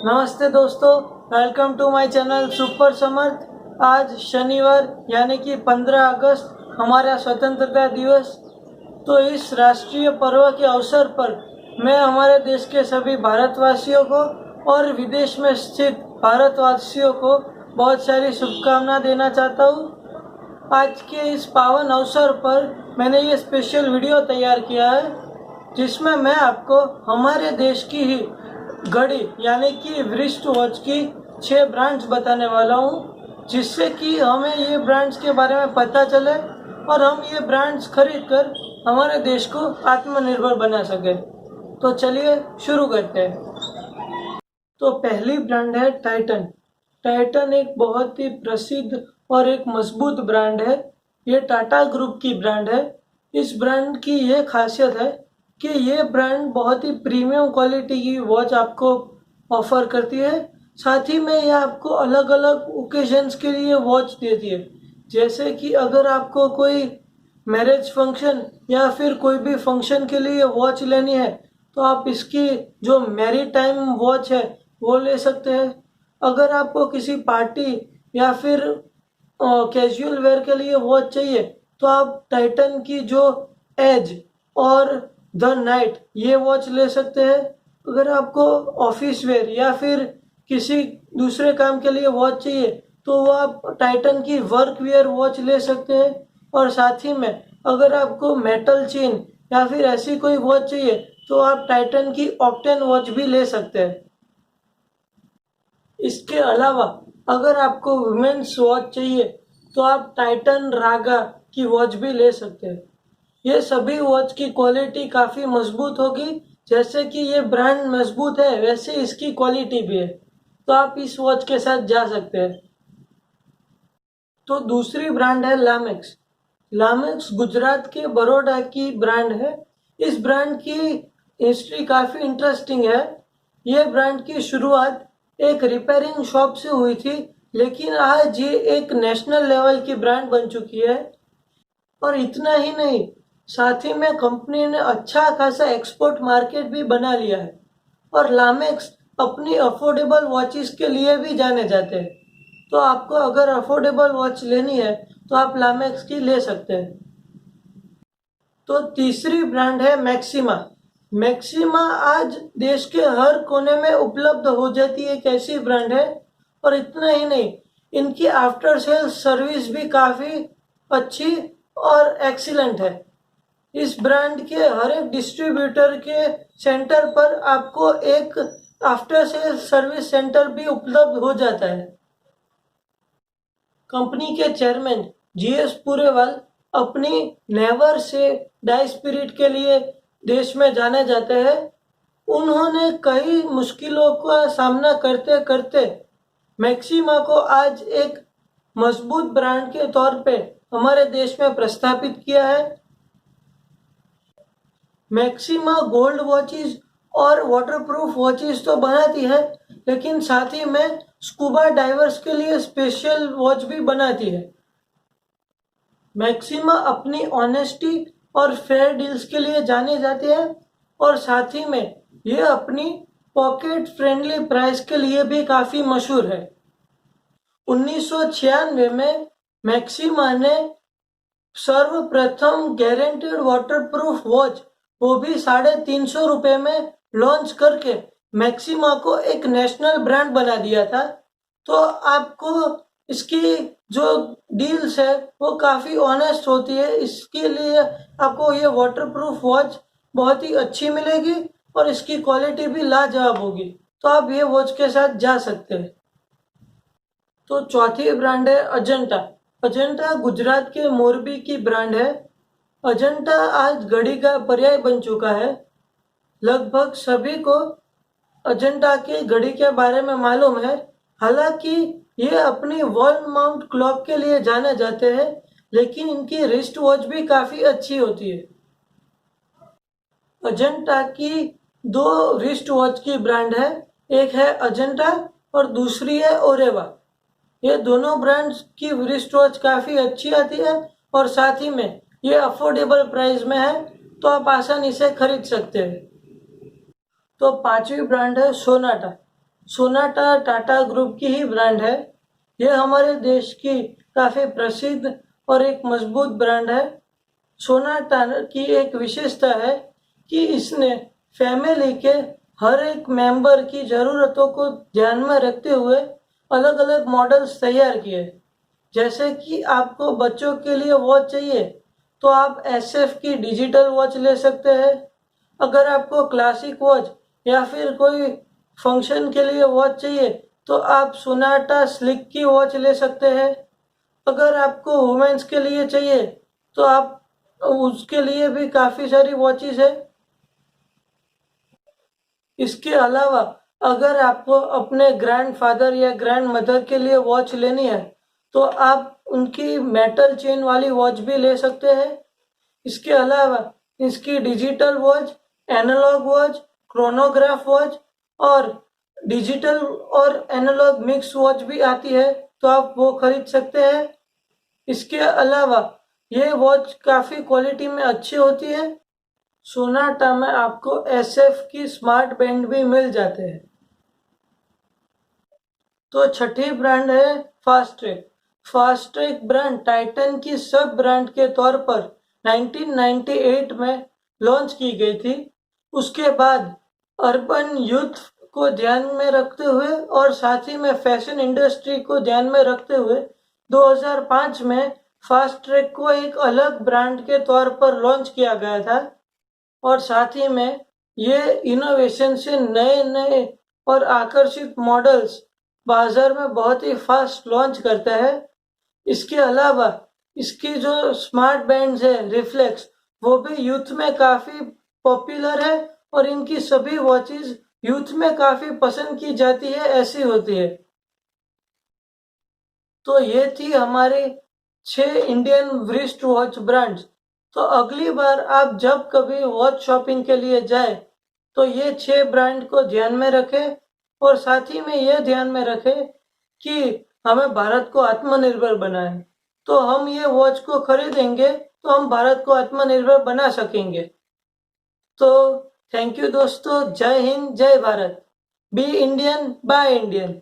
नमस्ते दोस्तों, welcome to my channel super Samarth. आज शनिवार यानी कि 15 अगस्त हमारा स्वतंत्रता दिवस। तो इस राष्ट्रीय पर्व के अवसर पर मैं हमारे देश के सभी भारतवासियों को और विदेश में स्थित भारतवासियों को बहुत सारी शुभकामनाएं देना चाहता हूँ। आज के इस पावन अवसर पर मैंने ये स्पेशल वीडियो तैयार किया है जिसमें मैं आपको हमारे देश की ही घड़ी यानी कि वृष्ट वॉच की 6 ब्रांड्स बताने वाला हूँ, जिससे कि हमें ये ब्रांड्स के बारे में पता चले और हम ये ब्रांड्स खरीद कर हमारे देश को आत्मनिर्भर बना सके। तो चलिए शुरू करते हैं। तो पहली ब्रांड है टाइटन। टाइटन एक बहुत ही प्रसिद्ध और एक मजबूत ब्रांड है। ये टाटा ग्रुप की ब्रांड है। इस ब्रांड की ये खासियत है कि ये ब्रांड बहुत ही प्रीमियम क्वालिटी की वॉच आपको ऑफर करती है। साथ ही में ये आपको अलग अलग ओकेजन्स के लिए वॉच देती है। जैसे कि अगर आपको कोई मैरिज फंक्शन या फिर कोई भी फंक्शन के लिए वॉच लेनी है तो आप इसकी जो मैरी टाइम वॉच है वो ले सकते हैं। अगर आपको किसी पार्टी या फिर कैजुअल वेयर के लिए वॉच चाहिए तो आप टाइटन की जो एज और द नाइट ये वॉच ले सकते हैं। अगर आपको ऑफिस वेयर या फिर किसी दूसरे काम के लिए वॉच चाहिए तो वो आप टाइटन की वर्क वेयर वॉच ले सकते हैं। और साथ ही में अगर आपको मेटल चेन या फिर ऐसी कोई वॉच चाहिए तो आप टाइटन की ऑक्टेन वॉच भी ले सकते हैं। इसके अलावा अगर आपको वुमेन्स वॉच चाहिए तो आप टाइटन रागा की वॉच भी ले सकते हैं। ये सभी वॉच की क्वालिटी काफ़ी मजबूत होगी। जैसे कि ये ब्रांड मजबूत है वैसे इसकी क्वालिटी भी है, तो आप इस वॉच के साथ जा सकते हैं। तो दूसरी ब्रांड है लामेक्स। लामेक्स गुजरात के बड़ौदा की ब्रांड है। इस ब्रांड की हिस्ट्री काफ़ी इंटरेस्टिंग है। ये ब्रांड की शुरुआत एक रिपेयरिंग शॉप से हुई थी, लेकिन आज ये एक नेशनल लेवल की ब्रांड बन चुकी है। और इतना ही नहीं, साथ ही में कंपनी ने अच्छा खासा एक्सपोर्ट मार्केट भी बना लिया है। और लामेक्स अपनी अफोर्डेबल वॉचेस के लिए भी जाने जाते हैं। तो आपको अगर अफोर्डेबल वॉच लेनी है तो आप लामेक्स की ले सकते हैं। तो तीसरी ब्रांड है मैक्सिमा। मैक्सिमा आज देश के हर कोने में उपलब्ध हो जाती है एक ऐसी ब्रांड है। और इतना ही नहीं, इनकी आफ्टर सेल्स सर्विस भी काफ़ी अच्छी और एक्सीलेंट है। इस ब्रांड के हर एक डिस्ट्रीब्यूटर के सेंटर पर आपको एक आफ्टर सेल्स सर्विस सेंटर भी उपलब्ध हो जाता है। कंपनी के चेयरमैन जीएस पुरेवाल अपनी नेवर से डाई स्पिरिट के लिए देश में जाने जाते हैं। उन्होंने कई मुश्किलों का सामना करते करते मैक्सिमा को आज एक मजबूत ब्रांड के तौर पे हमारे देश में प्रस्थापित किया है। मैक्सिमा गोल्ड वॉचेस और वाटरप्रूफ वॉचेस तो बनाती है, लेकिन साथ ही में स्कूबा डाइवर्स के लिए स्पेशल वॉच भी बनाती है। मैक्सिमा अपनी ऑनेस्टी और फेयर डील्स के लिए जाने जाते हैं और साथ ही में ये अपनी पॉकेट फ्रेंडली प्राइस के लिए भी काफ़ी मशहूर है। 1996 में मैक्सिमा ने सर्वप्रथम गारंटीड वाटरप्रूफ वॉच वो भी ₹350 में लॉन्च करके मैक्सिमा को एक नेशनल ब्रांड बना दिया था। तो आपको इसकी जो डील्स है वो काफ़ी ऑनेस्ट होती है। इसके लिए आपको ये वाटरप्रूफ वॉच बहुत ही अच्छी मिलेगी और इसकी क्वालिटी भी लाजवाब होगी। तो आप ये वॉच के साथ जा सकते हैं। तो चौथी ब्रांड है अजंता। अजंता गुजरात के मोरबी की ब्रांड है। अजंता आज घड़ी का पर्याय बन चुका है। लगभग सभी को अजंता की घड़ी के बारे में मालूम है। हालांकि ये अपनी वॉल माउंट क्लॉक के लिए जाने जाते हैं, लेकिन इनकी रिस्ट वॉच भी काफ़ी अच्छी होती है। अजंता की 2 रिस्ट वॉच की ब्रांड है। एक है अजंता और दूसरी है ओरेवा। ये दोनों ब्रांड्स की रिस्ट वॉच काफ़ी अच्छी आती है और साथ ही में ये अफोर्डेबल प्राइस में है, तो आप आसानी से खरीद सकते हैं। तो पांचवी ब्रांड है सोनाटा। सोनाटा टाटा ग्रुप की ही ब्रांड है। ये हमारे देश की काफ़ी प्रसिद्ध और एक मजबूत ब्रांड है। सोनाटा की एक विशेषता है कि इसने फैमिली के हर एक मेंबर की ज़रूरतों को ध्यान में रखते हुए अलग अलग मॉडल्स तैयार किए। जैसे कि आपको बच्चों के लिए वॉच चाहिए तो आप एसएफ की डिजिटल वॉच ले सकते हैं। अगर आपको क्लासिक वॉच या फिर कोई फंक्शन के लिए वॉच चाहिए तो आप सोनाटा स्लिक की वॉच ले सकते हैं। अगर आपको वुमेन्स के लिए चाहिए तो आप उसके लिए भी काफ़ी सारी वॉचेस है। इसके अलावा अगर आपको अपने ग्रैंडफादर या ग्रैंड मदर के लिए वॉच लेनी है तो आप उनकी मेटल चेन वाली वॉच भी ले सकते हैं। इसके अलावा इसकी digital watch, analog watch, chronograph watch और डिजिटल और एनालॉग मिक्स वॉच भी आती है, तो आप वो खरीद सकते हैं। इसके अलावा ये वॉच काफ़ी क्वालिटी में अच्छी होती है। सोनाटा में आपको एसएफ की स्मार्ट बैंड भी मिल जाते हैं। तो छठी ब्रांड है फास्ट्रेक। फास्ट्रेक ब्रांड टाइटन की सब ब्रांड के तौर पर 1998 में लॉन्च की गई थी। उसके बाद अर्बन यूथ को ध्यान में रखते हुए और साथ ही में फैशन इंडस्ट्री को ध्यान में रखते हुए 2005 में फास्ट्रेक को एक अलग ब्रांड के तौर पर लॉन्च किया गया था और साथ ही में ये इनोवेशन से नए नए और आकर्षित मॉडल्स बाजार में बहुत ही फास्ट लॉन्च करता है। इसके अलावा इसकी जो स्मार्ट बैंड्स है रिफ्लेक्स, वो भी यूथ में काफ़ी पॉपुलर है और इनकी सभी वॉचेस यूथ में काफ़ी पसंद की जाती है, ऐसी होती है। तो ये थी हमारी 6 इंडियन रिस्ट वॉच ब्रांड्स। तो अगली बार आप जब कभी वॉच शॉपिंग के लिए जाए तो ये 6 ब्रांड को ध्यान में रखें और साथ ही में यह ध्यान में रखें कि हमें भारत को आत्मनिर्भर बनाए। तो हम ये वॉच को खरीदेंगे तो हम भारत को आत्मनिर्भर बना सकेंगे। तो थैंक यू दोस्तों, जय हिंद, जय Bharat. Be Indian, buy Indian.